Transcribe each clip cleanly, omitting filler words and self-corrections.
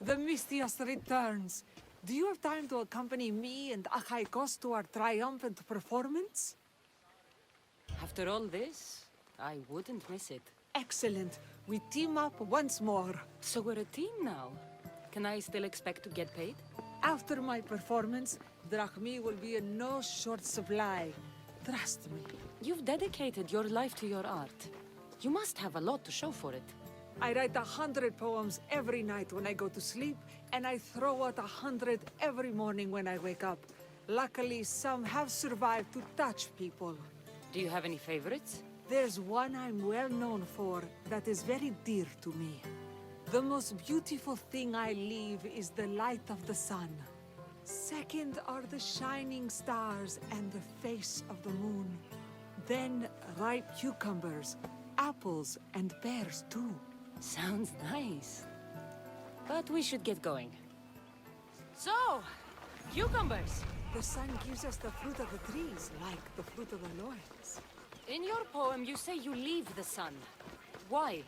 The Mistias returns. Do you have time to accompany me and Achaikos to our triumphant performance? After all this, I wouldn't miss it. Excellent. We team up once more. So we're a team now. Can I still expect to get paid? After my performance, drachmi will be in no short supply. Trust me. You've dedicated your life to your art. You must have a lot to show for it. I write 100 poems every night when I go to sleep, and I throw out 100 every morning when I wake up. Luckily, some have survived to touch people. Do you have any favorites? There's one I'm well known for that is very dear to me. The most beautiful thing I leave is the light of the sun. Second are the shining stars and the face of the moon. Then ripe cucumbers, apples, and pears too. Sounds nice. But we should get going. So, cucumbers! The sun gives us the fruit of the trees, like the fruit of the loins. In your poem, you say you leave the sun. Why?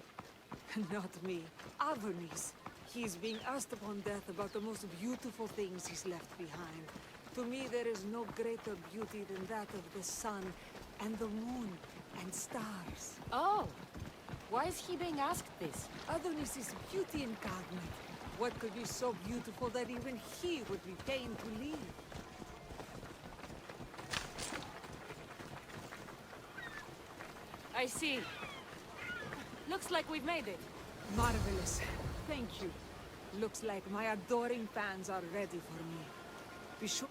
Not me. Adonis. He's being asked upon death about the most beautiful things he's left behind. To me, there is no greater beauty than that of the sun, and the moon, and stars. Oh! Why is he being asked this? Adonis is beauty incarnate. What could be so beautiful that even he would be pained to leave? I see. Looks like we've made it. Marvelous. Thank you. Looks like my adoring fans are ready for me. Be sure...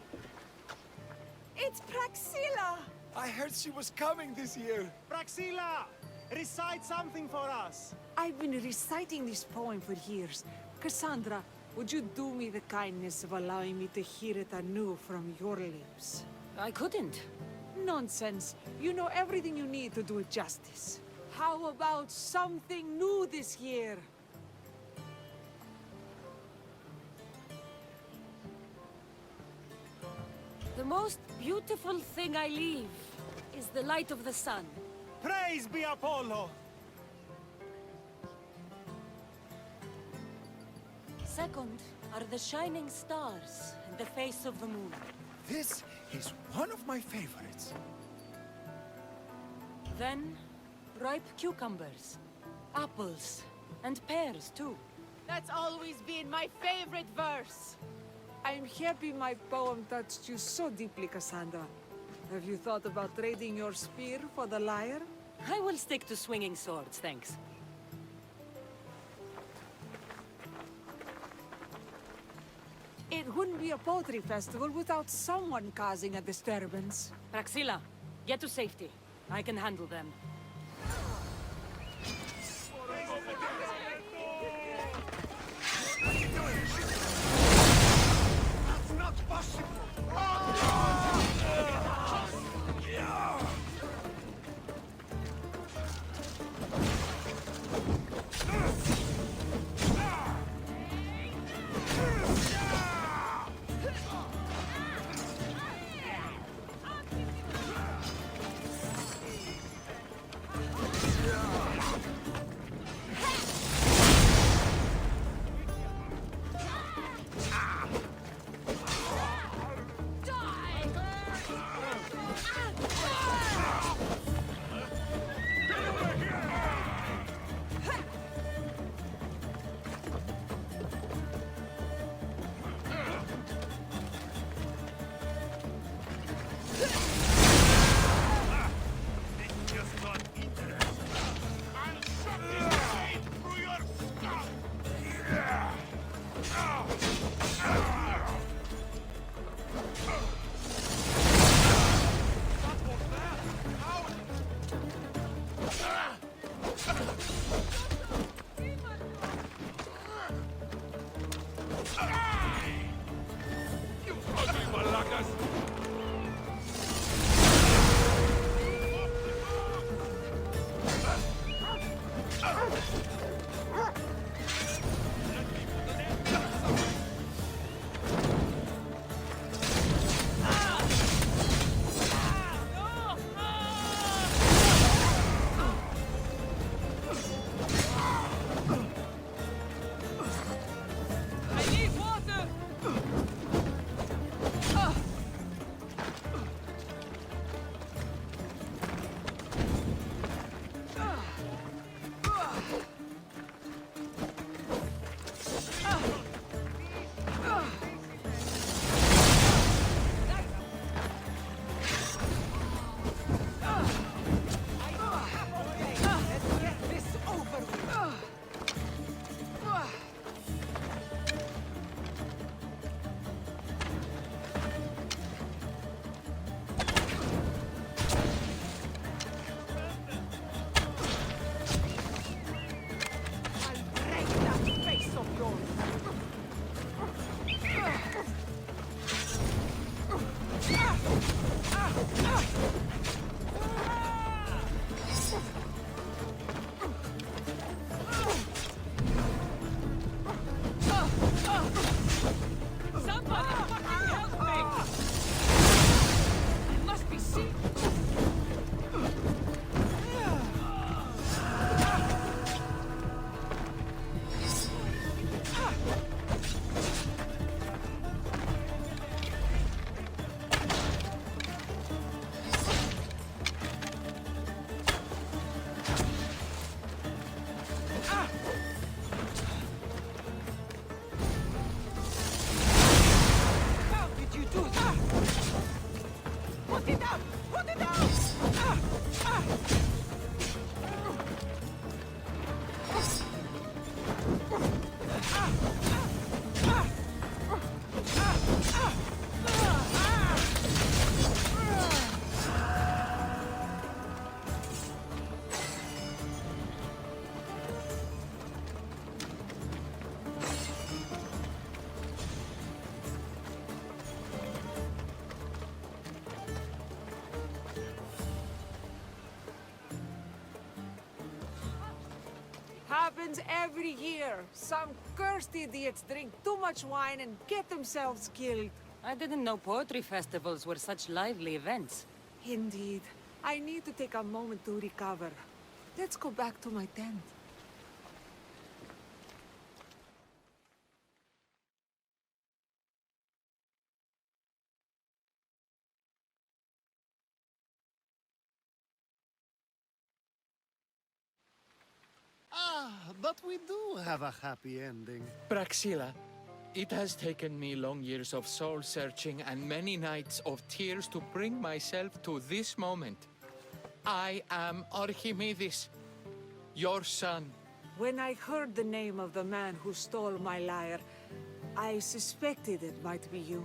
It's Praxilla! I heard she was coming this year. Praxilla! Recite something for us! I've been reciting this poem for years. Cassandra, would you do me the kindness of allowing me to hear it anew from your lips? I couldn't. Nonsense. You know everything you need to do it justice. How about something new this year? The most beautiful thing I leave is the light of the sun. Praise be Apollo! Second are the shining stars and the face of the moon. This is one of my favorites. Then, ripe cucumbers, apples, and pears too. That's always been my favorite verse. I'm happy my poem touched you so deeply, Cassandra. Have you thought about trading your spear for the lyre? I will stick to swinging swords, thanks. It wouldn't be a poetry festival without someone causing a disturbance. Praxilla, get to safety. I can handle them. That's not possible! happens every year. Some cursed idiots drink too much wine and get themselves killed. I didn't know poetry festivals were such lively events. Indeed. I need to take a moment to recover. Let's go back to my tent. But we do have a happy ending. Praxila, it has taken me long years of soul-searching and many nights of tears to bring myself to this moment. I am Archimedes, your son. When I heard the name of the man who stole my lyre, I suspected it might be you.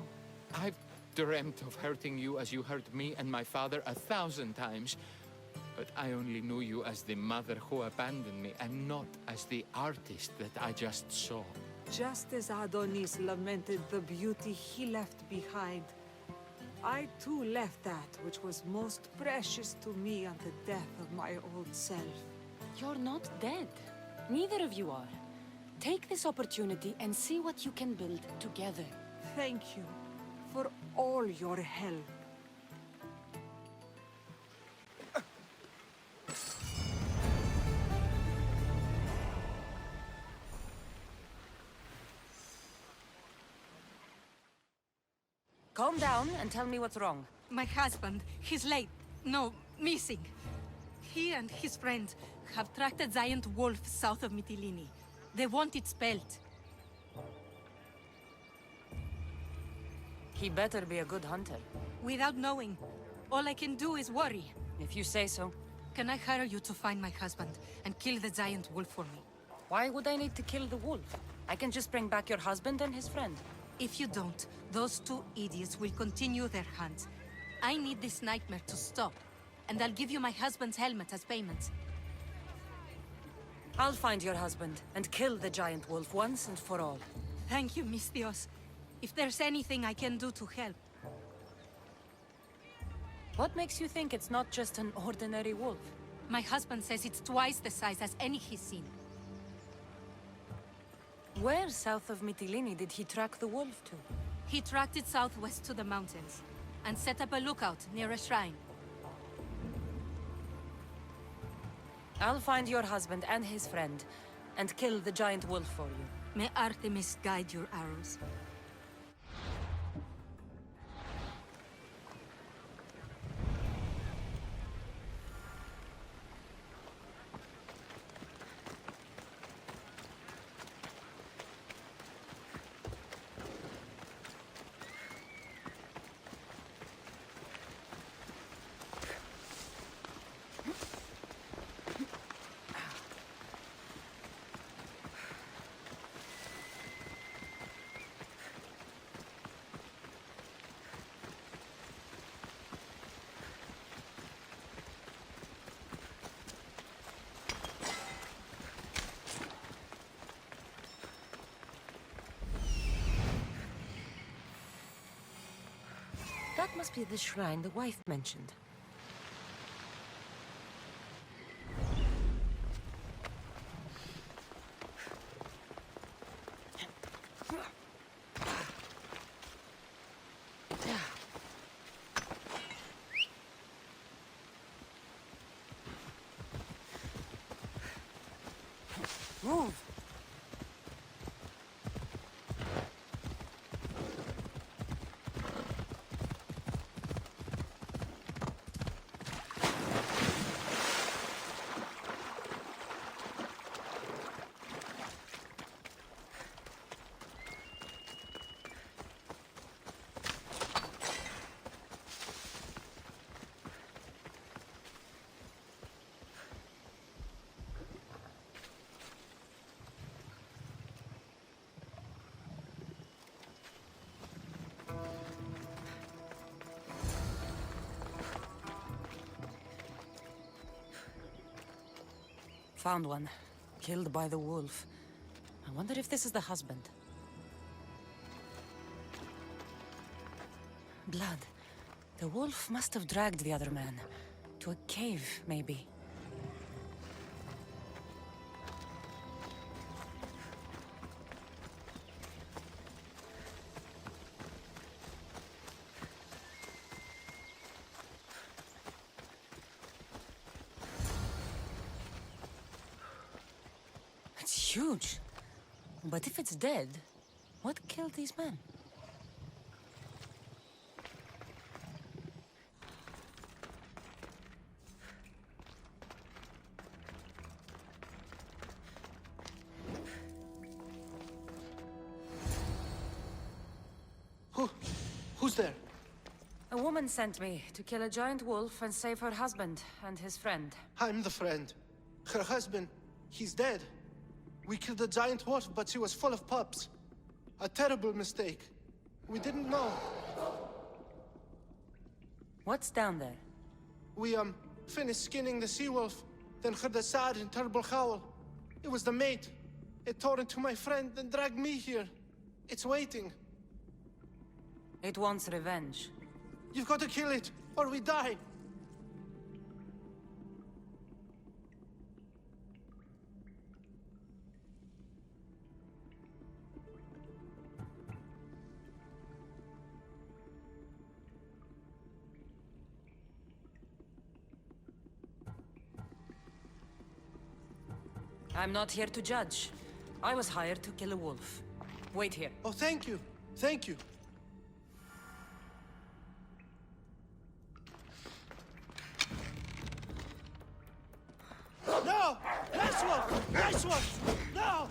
I've dreamt of hurting you as you hurt me and my father 1,000 times. But I only knew you as the mother who abandoned me, and not as the artist that I just saw. Just as Adonis lamented the beauty he left behind, I too left that which was most precious to me on the death of my old self. You're not dead. Neither of you are. Take this opportunity and see what you can build together. Thank you for all your help. Calm down and tell me what's wrong. My husband, he's late. No, missing. He and his friends have tracked a giant wolf south of Mytilene. They want its pelt. He better be a good hunter. Without knowing, all I can do is worry. If you say so. Can I hire you to find my husband and kill the giant wolf for me? Why would I need to kill the wolf? I can just bring back your husband and his friend. If you don't, those two idiots will continue their hunt. I need this nightmare to stop, and I'll give you my husband's helmet as payment. I'll find your husband and kill the giant wolf once and for all. Thank you, Misthios. If there's anything I can do to help. What makes you think it's not just an ordinary wolf? My husband says it's twice the size as any he's seen. Where south of Mytilene did he track the wolf to? He tracked it southwest to the mountains, and set up a lookout near a shrine. I'll find your husband and his friend, and kill the giant wolf for you. May Artemis guide your arrows. That must be the shrine the wife mentioned. Move! Found one. Killed by the wolf. I wonder if this is the husband. Blood. The wolf must have dragged the other man. To a cave, maybe. huge. But if it's dead, what killed these men? Who's there? A woman sent me to kill a giant wolf and save her husband and his friend. I'm the friend. Her husband, he's dead. We killed a giant wolf, but she was full of pups. A terrible mistake. We didn't know. What's down there? We, finished skinning the sea-wolf, then heard a sad and terrible howl. It was the mate. It tore into my friend and dragged me here. It's waiting. It wants revenge. You've got to kill it, or we die. I'm not here to judge. I was hired to kill a wolf. Wait here. Oh, thank you. Thank you. No! Nice one! Nice one! No!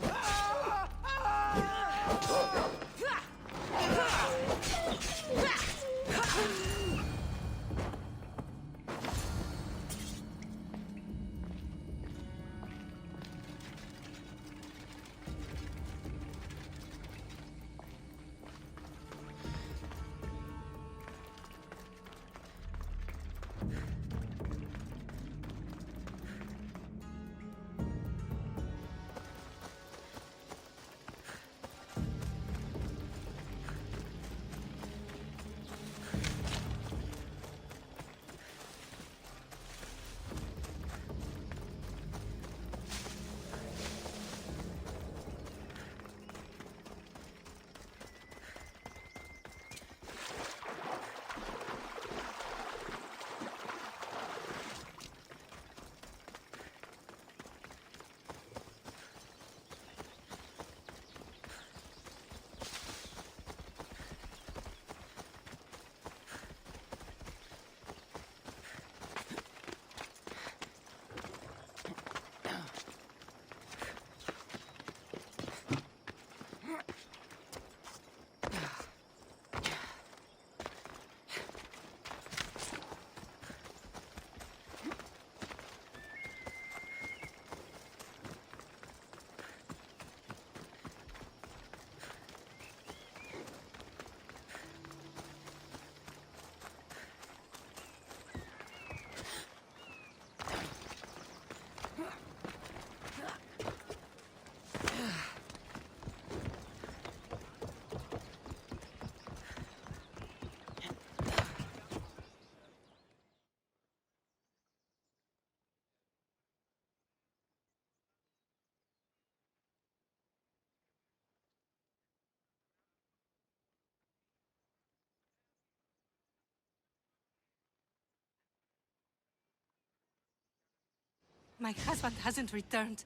My husband hasn't returned.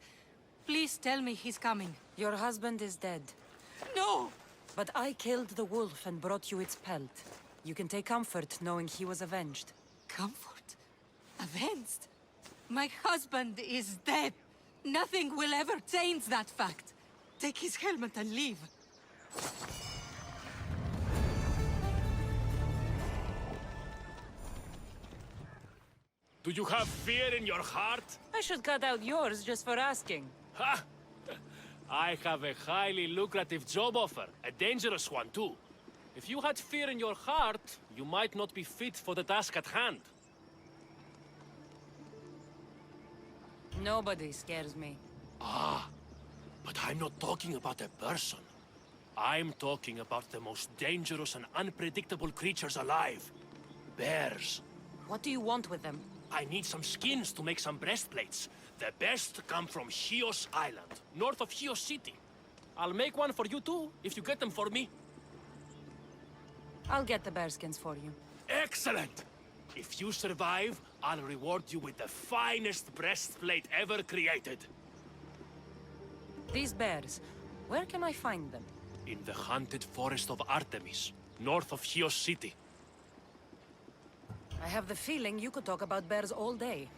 Please tell me he's coming. Your husband is dead. No! But I killed the wolf and brought you its pelt. You can take comfort knowing he was avenged. Comfort? Avenged? My husband is dead. Nothing will ever change that fact. Take his helmet and leave. Do you have fear in your heart? I should cut out yours just for asking. Ha! I have a highly lucrative job offer, a dangerous one too. If you had fear in your heart, you might not be fit for the task at hand. Nobody scares me. Ah, but I'm not talking about a person. I'm talking about the most dangerous and unpredictable creatures alive. Bears. What do you want with them? I need some skins to make some breastplates. The best come from Chios Island, north of Chios City. I'll make one for you too, if you get them for me. I'll get the bearskins for you. Excellent! If you survive, I'll reward you with the finest breastplate ever created. These bears, where can I find them? In the haunted forest of Artemis, north of Chios City. I have the feeling you could talk about bears all day.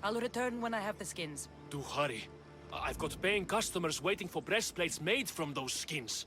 I'll return when I have the skins. Do hurry. I've got paying customers waiting for breastplates made from those skins.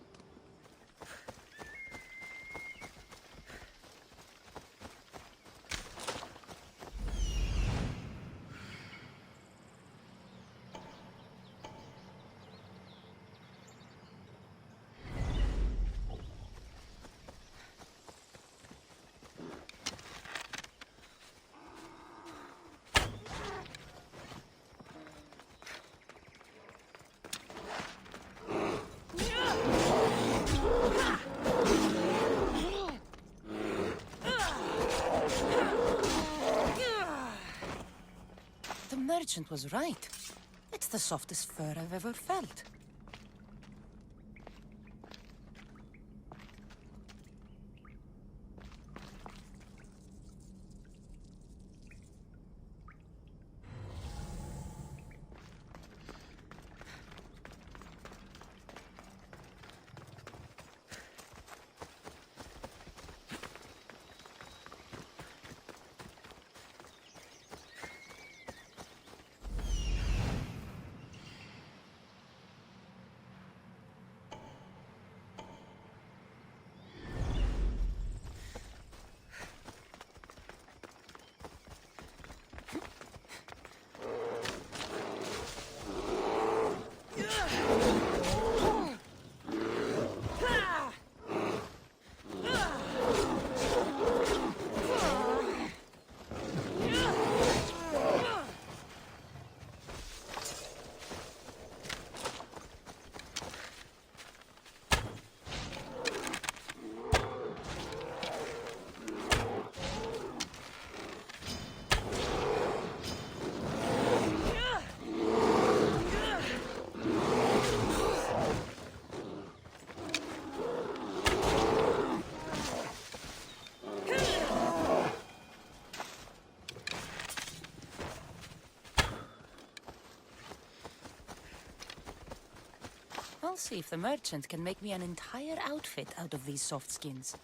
The merchant was right. It's the softest fur I've ever felt. I'll see if the merchant can make me an entire outfit out of these soft skins.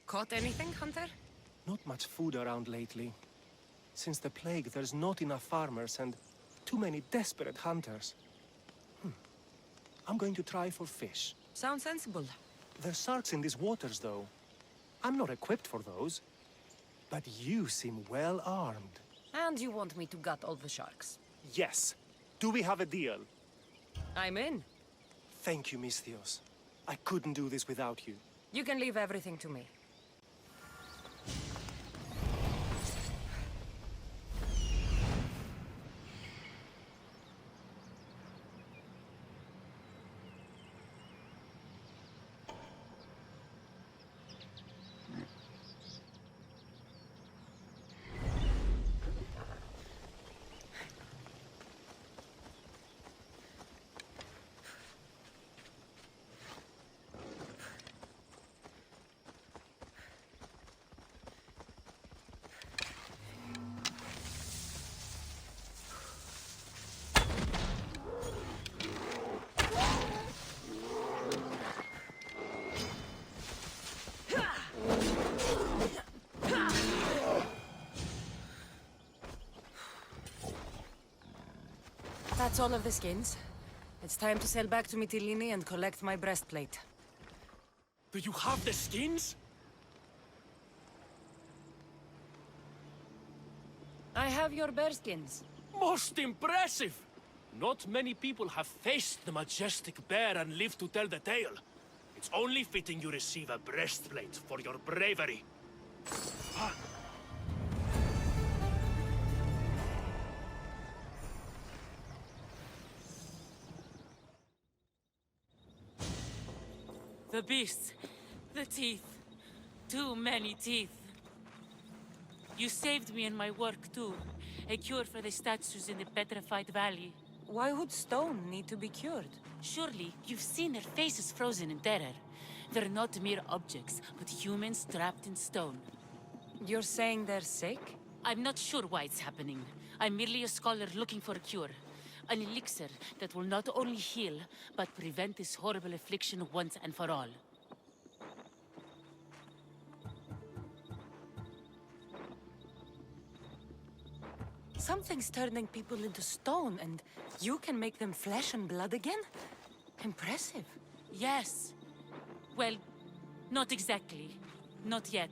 Caught anything, Hunter? Not much food around lately. Since the plague, there's not enough farmers and too many desperate hunters. I'm going to try for fish. Sounds sensible. There's sharks in these waters, though. I'm not equipped for those. But you seem well armed. And you want me to gut all the sharks? Yes. Do we have a deal? I'm in. Thank you, Misthios. I couldn't do this without you. You can leave everything to me. That's all of the skins. It's time to sail back to Mytilene and collect my breastplate. Do you have the skins? I have your bear skins. Most impressive! Not many people have faced the majestic bear and lived to tell the tale. It's only fitting you receive a breastplate for your bravery. The beasts. The teeth. Too many teeth. You saved me in my work, too. A cure for the statues in the petrified valley. Why would stone need to be cured? Surely, you've seen their faces frozen in terror. They're not mere objects, but humans trapped in stone. You're saying they're sick? I'm not sure why it's happening. I'm merely a scholar looking for a cure. An elixir that will not only heal, but prevent this horrible affliction once and for all. Something's turning people into stone, and you can make them flesh and blood again? Impressive. Yes. Well, not exactly. Not yet.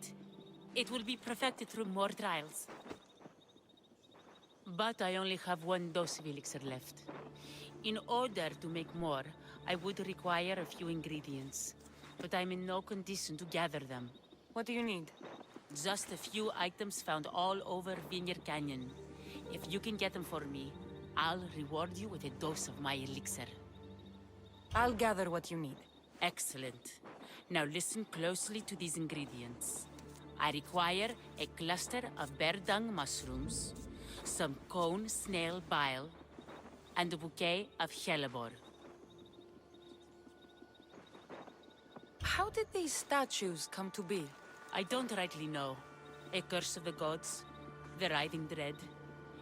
It will be perfected through more trials. But I only have one dose of elixir left. In order to make more, I would require a few ingredients. But I'm in no condition to gather them. What do you need? Just a few items found all over Vineyard Canyon. If you can get them for me, I'll reward you with a dose of my elixir. I'll gather what you need. Excellent. Now listen closely to these ingredients. I require a cluster of bear dung mushrooms, some cone snail bile, and a bouquet of hellebore. How did these statues come to be? I don't rightly know. A curse of the gods, the writhing dread.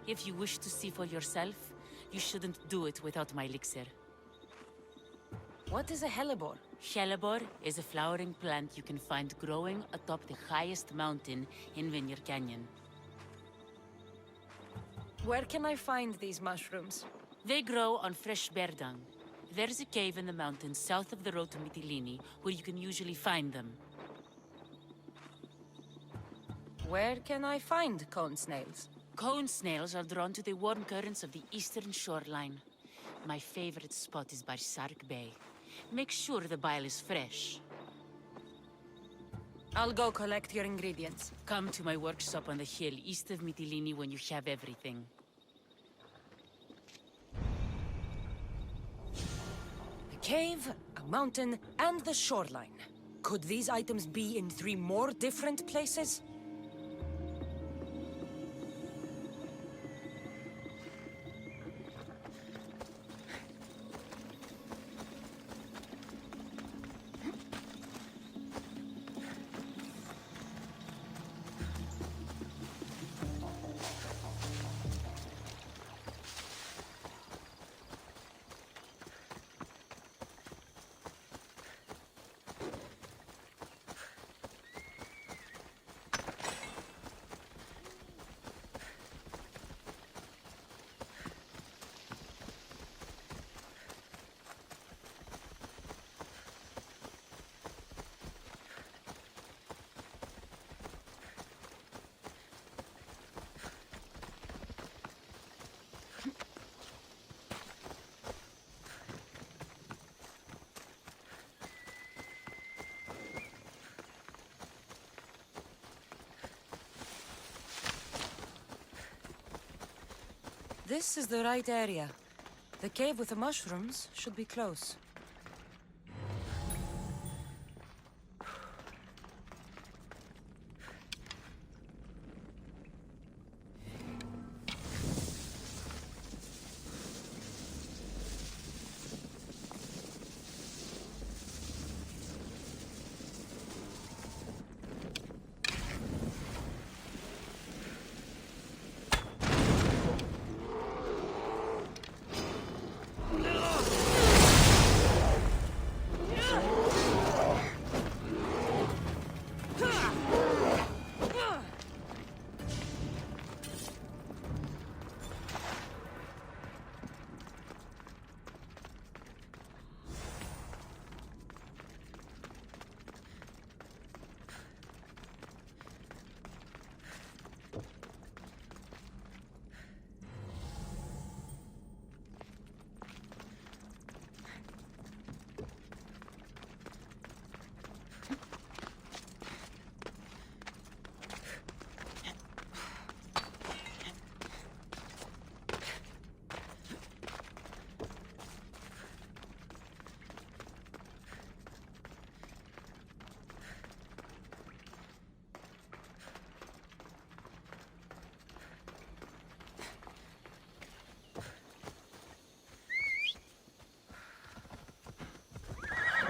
If you wish to see for yourself, you shouldn't do it without my elixir. What is a hellebore? Hellebore is a flowering plant you can find growing atop the highest mountain in Vineyard Canyon. Where can I find these mushrooms? They grow on fresh bear dung. There's a cave in the mountains south of the road to Mytilene where you can usually find them. Where can I find cone snails? Cone snails are drawn to the warm currents of the eastern shoreline. My favorite spot is by Sark Bay. Make sure the bile is fresh. I'll go collect your ingredients. Come to my workshop on the hill east of Mytilene when you have everything. A cave, a mountain, and the shoreline. Could these items be in 3 more different places? This is the right area. The cave with the mushrooms should be close.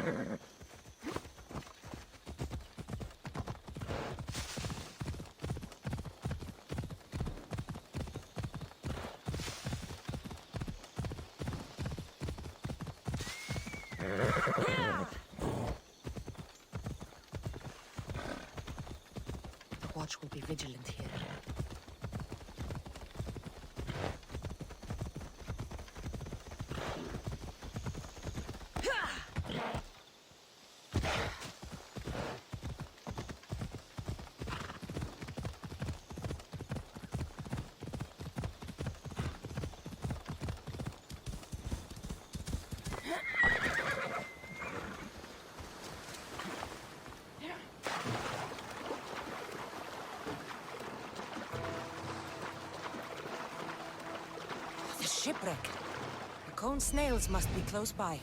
The watch will be vigilant here. The shipwreck. The cone snails must be close by.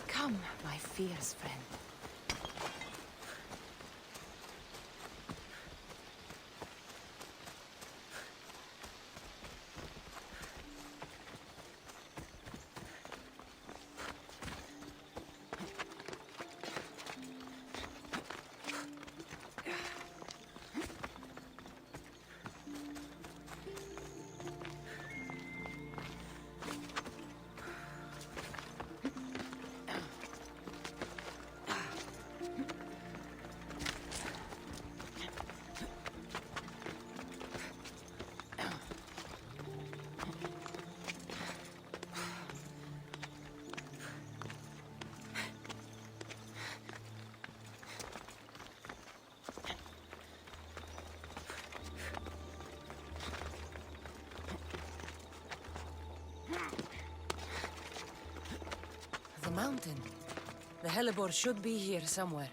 Come, my fierce friend. The mountain. The hellebore should be here somewhere.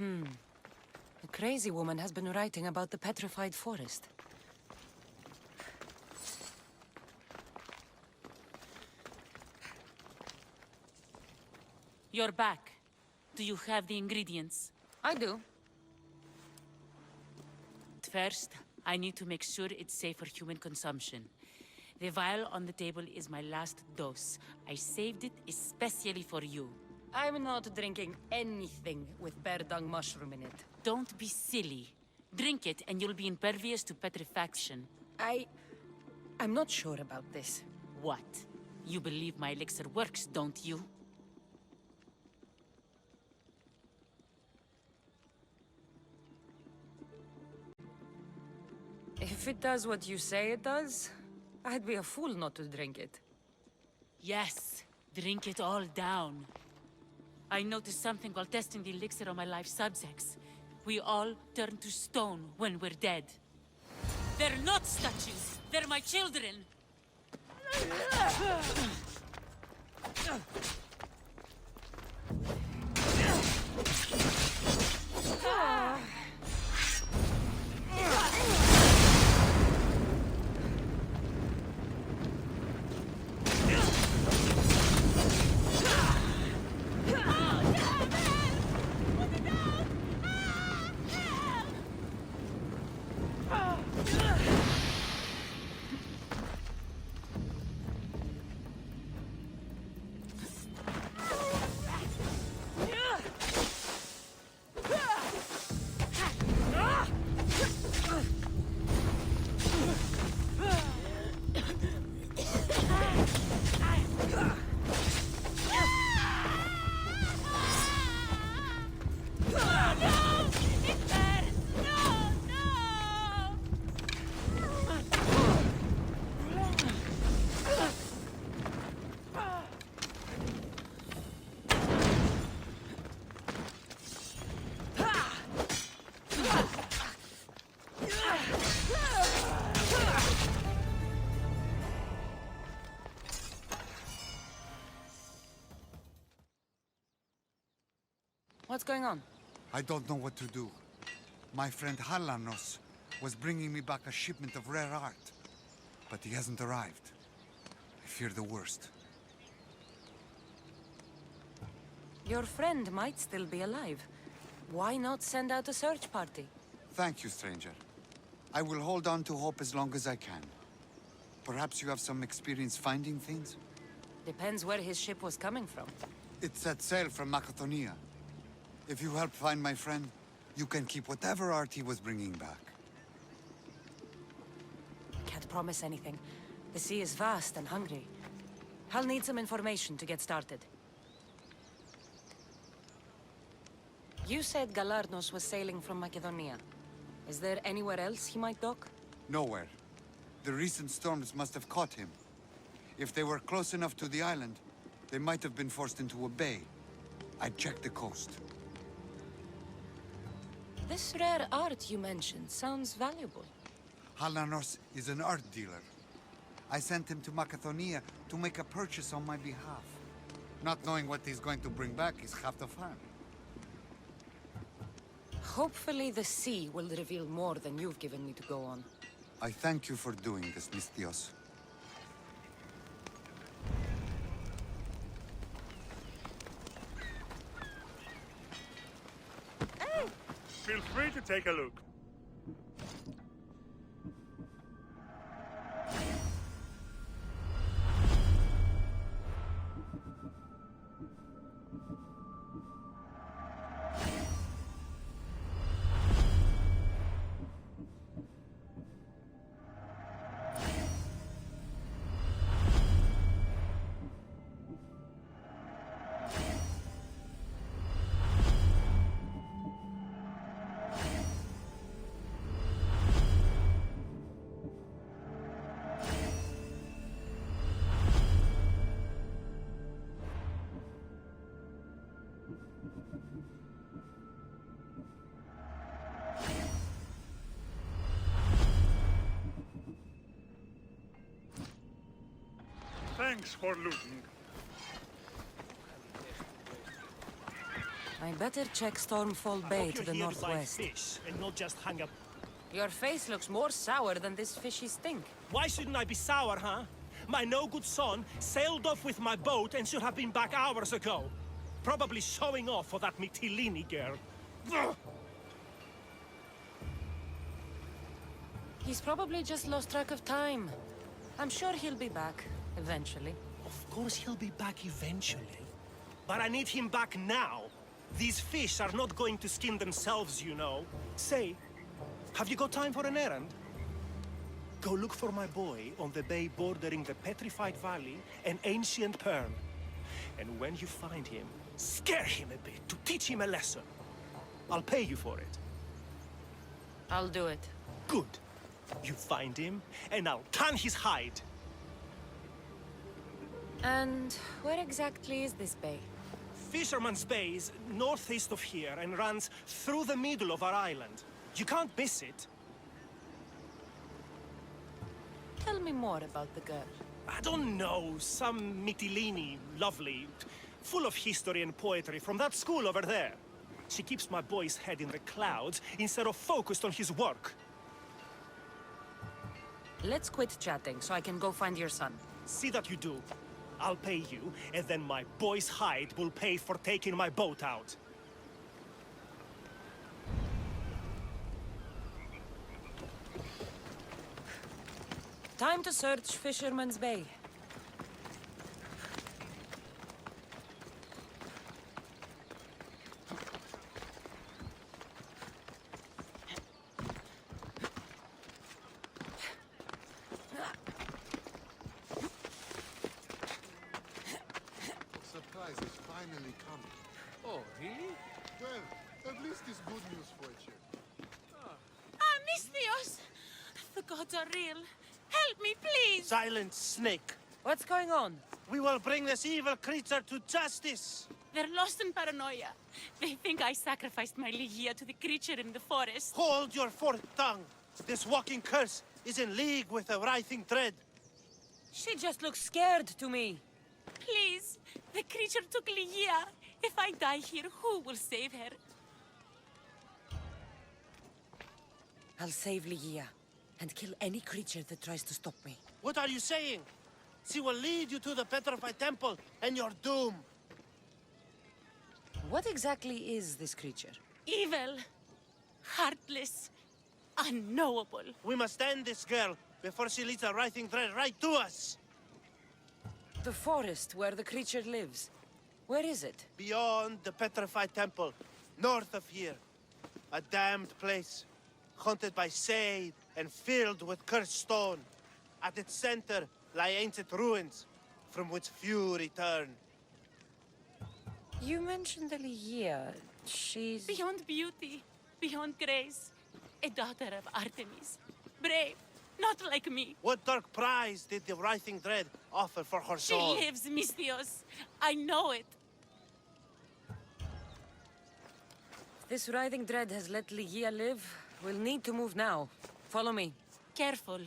The crazy woman has been writing about the petrified forest. You're back. Do you have the ingredients? I do. First, I need to make sure it's safe for human consumption. The vial on the table is my last dose. I saved it especially for you. I'm not drinking anything with bear dung mushroom in it. Don't be silly. Drink it and you'll be impervious to petrifaction. I'm not sure about this. What? You believe my elixir works, don't you? If it does what you say it does, I'd be a fool not to drink it. Yes, drink it all down. I noticed something while testing the elixir on my life subjects. We all turn to stone when we're dead. They're not statues! They're my children! What's going on? I don't know what to do. My friend Halanos was bringing me back a shipment of rare art, but he hasn't arrived. I fear the worst. Your friend might still be alive. Why not send out a search party? Thank you, stranger. I will hold on to hope as long as I can. Perhaps you have some experience finding things? Depends where his ship was coming from. It set sail from Macedonia. If you help find my friend, you can keep whatever art he was bringing back. Can't promise anything. The sea is vast and hungry. I'll need some information to get started. You said Galarnos was sailing from Macedonia. Is there anywhere else he might dock? Nowhere. The recent storms must have caught him. If they were close enough to the island, they might have been forced into a bay. I'd check the coast. This rare art you mentioned sounds valuable. Halanos is an art dealer. I sent him to Macedonia to make a purchase on my behalf. Not knowing what he's going to bring back is half the fun. Hopefully the sea will reveal more than you've given me to go on. I thank you for doing this, Mistios. Feel free to take a look. Thanks for looting. I better check Stormfall I Bay hope to you're the here to buy northwest. fish and not just hang up. Your face looks more sour than this fishy stink. Why shouldn't I be sour, huh? My no-good son sailed off with my boat and should have been back hours ago. Probably showing off for that Mytilene girl. Ugh. He's probably just lost track of time. I'm sure he'll be back, eventually. Of course he'll be back eventually. But I need him back now. These fish are not going to skin themselves, you know. Say, have you got time for an errand? Go look for my boy on the bay bordering the Petrified Valley and Ancient Pearl. And when you find him, scare him a bit to teach him a lesson. I'll pay you for it. I'll do it. Good. You find him, and I'll tan his hide. And where exactly is this bay? Fisherman's Bay is northeast of here and runs through the middle of our island. You can't miss it. Tell me more about the girl. I don't know, some Mytilene, lovely, full of history and poetry from that school over there. She keeps my boy's head in the clouds instead of focused on his work. Let's quit chatting so I can go find your son. See that you do. I'll pay you, and then my boy's hide will pay for taking my boat out. Time to search Fisherman's Bay. Surprise is finally coming. Oh, really? Well, at least it's good news for a change. Ah, Misthios! The gods are real. Help me, please! Silent snake. What's going on? We will bring this evil creature to justice. They're lost in paranoia. They think I sacrificed my Ligia to the creature in the forest. Hold your forked tongue. This walking curse is in league with the writhing dread. She just looks scared to me. Please, the creature took Ligia. If I die here, who will save her? I'll save Ligia and kill any creature that tries to stop me. What are you saying? She will lead you to the Petrified Temple and your doom. What exactly is this creature? Evil, heartless, unknowable. We must end this girl before she leads the writhing dread right to us. The forest where the creature lives. Where is it? Beyond the Petrified Temple, north of here. A damned place, haunted by shade and filled with cursed stone. At its center lie ancient ruins, from which few return. You mentioned Ligia. She's... Beyond beauty, beyond grace. A daughter of Artemis. Brave, not like me. What dark prize did the writhing dread offer for her She soul? lives, Misthios. I know it. If this writhing dread has let Ligia live, we'll need to move now. Follow me. Careful.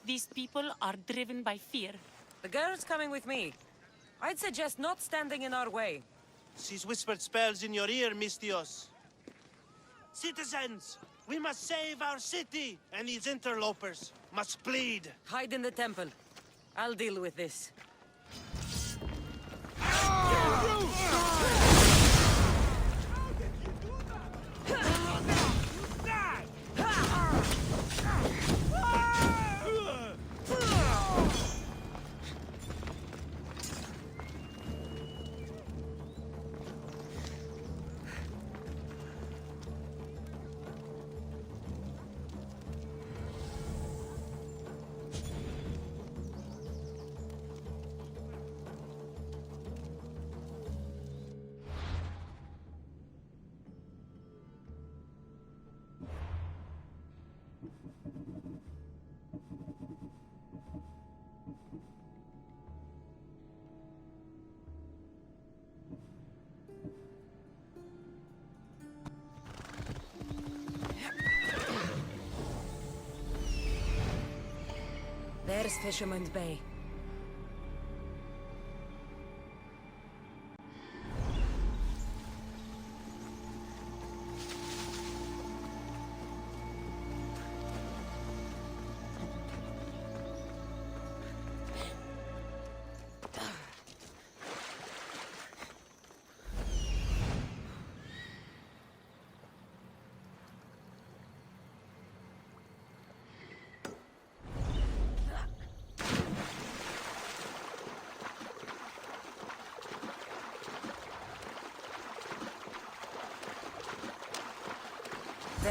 These people are driven by fear. The girl's coming with me. I'd suggest not standing in our way. She's whispered spells in your ear, Misthios. Citizens, we must save our city, and these interlopers must bleed. Hide in the temple. I'll deal with this. There's Fisherman's Bay.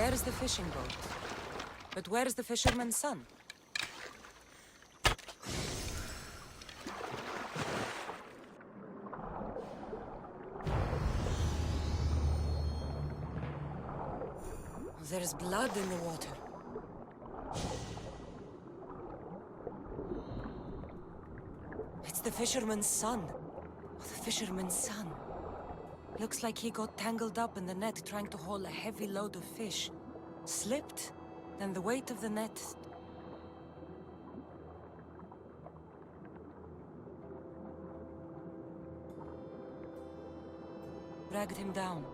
There's the fishing boat. But where's the fisherman's son? There's blood in the water. It's the fisherman's son. Oh, the fisherman's son. Looks like he got tangled up in the net trying to haul a heavy load of fish. Slipped, then the weight of the net... dragged him down.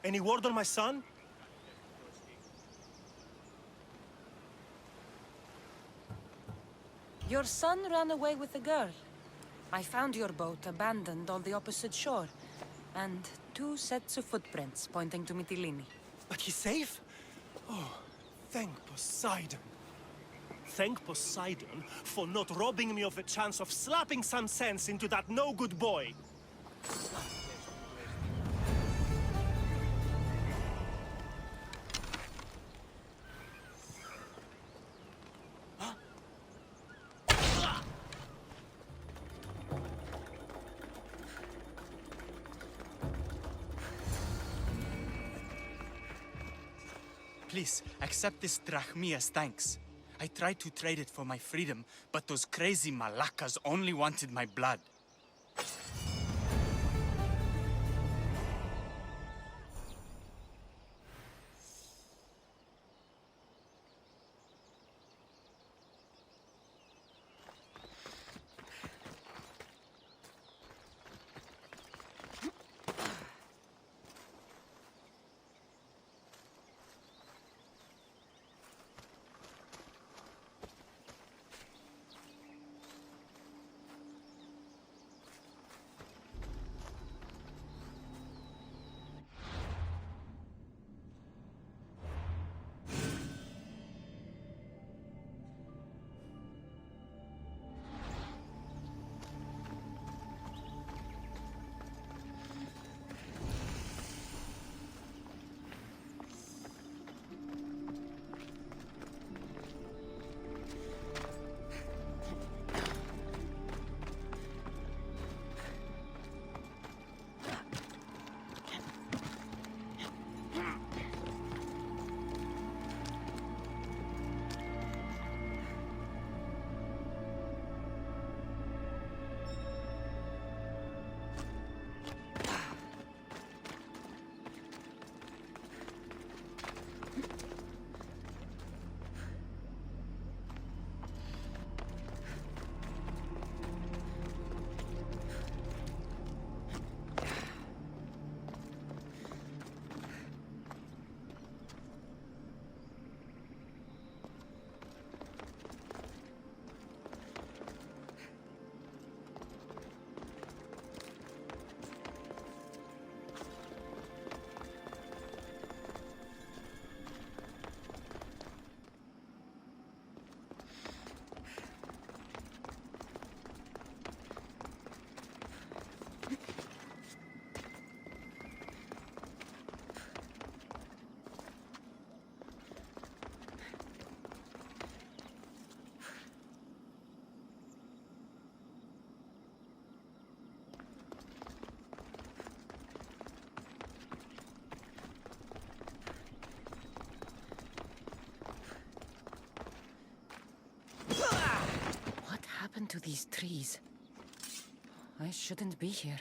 Any word on my son? Your son ran away with the girl. I found your boat abandoned on the opposite shore. And 2 sets of footprints pointing to Mytilene. But he's safe? Oh, thank Poseidon. Thank Poseidon for not robbing me of a chance of slapping some sense into that no-good boy. Please, accept this drachmi as thanks. I tried to trade it for my freedom, but those crazy Malakas only wanted my blood. these trees. I shouldn't be here.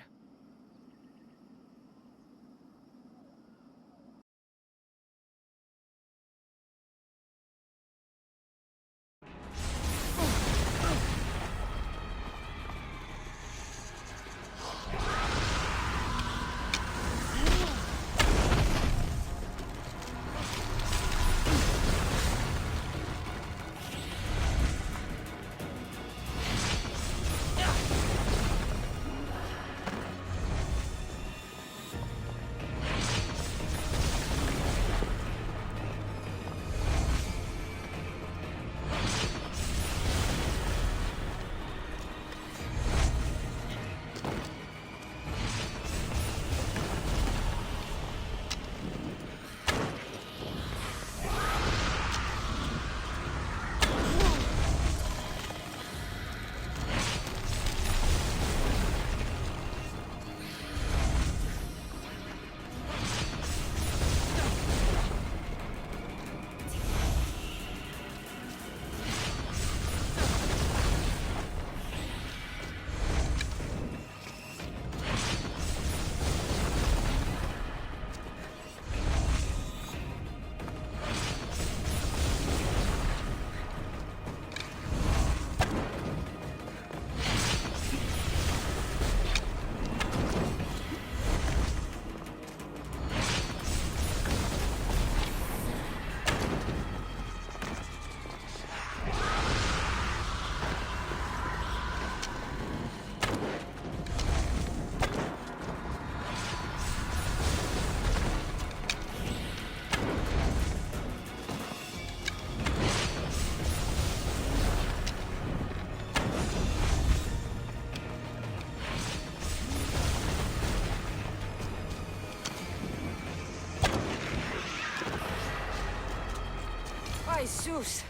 Zeus,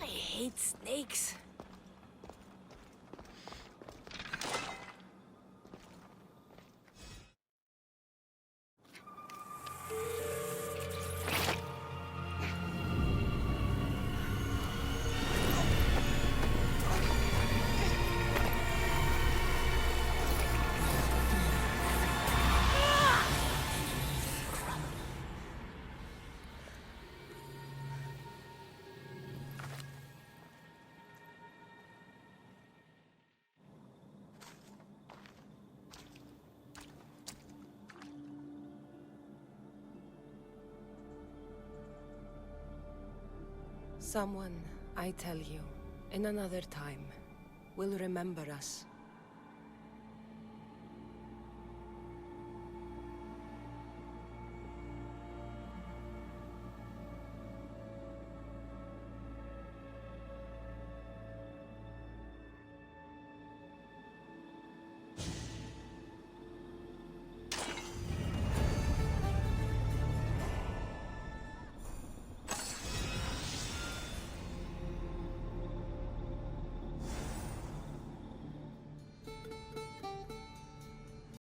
I hate snakes. Someone, I tell you, in another time, will remember us.